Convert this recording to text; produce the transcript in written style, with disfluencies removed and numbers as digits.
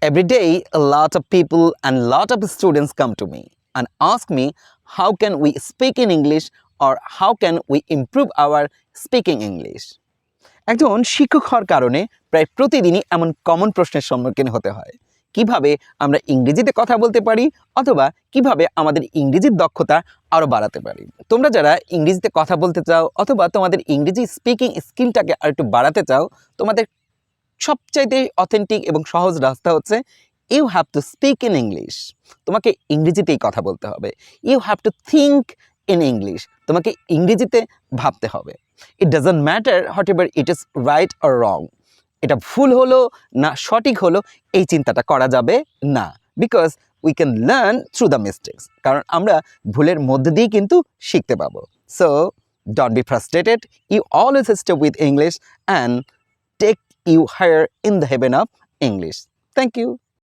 Every day, a lot of people and lot of students come to me and ask me how can we speak in English or how can we improve our speaking English. একজন শিক্ষক হওয়ার কারণে প্রায় প্রতিদিনই এমন common প্রশ্নের সম্মুখীন হতে হয়। কিভাবে আমরা ইংরেজিতে কথা বলতে পারি অথবা কিভাবে আমাদের ইংরেজির দক্ষতা আরো বাড়াতে পারি। তোমরা যারা ইংরেজিতে কথা বলতে চাও অথবা তোমাদের ইংরেজি স্পিকিং স্কিলটাকে আরেকটু বাড়াতে চাও, তোমাদের সবচাইতে অথেন্টিক এবং সহজ রাস্তা হচ্ছে you have to speak in English. তোমাকে ইংরেজিতেই কথা বলতে হবে। You have to think in English. তোমাকে ইংরেজিতে ভাবতে হবে। It doesn't matter whatever it is right or wrong. এটা ভুল হলো না সঠিক হলো এই চিন্তাটা করা যাবে না, because we can learn through the mistakes. কারণ আমরা ভুলের মধ্যে দিয়েই কিন্তু শিখতে পাবো। So don't be frustrated, you always stay with English and take you higher in the heaven of English. Thank you.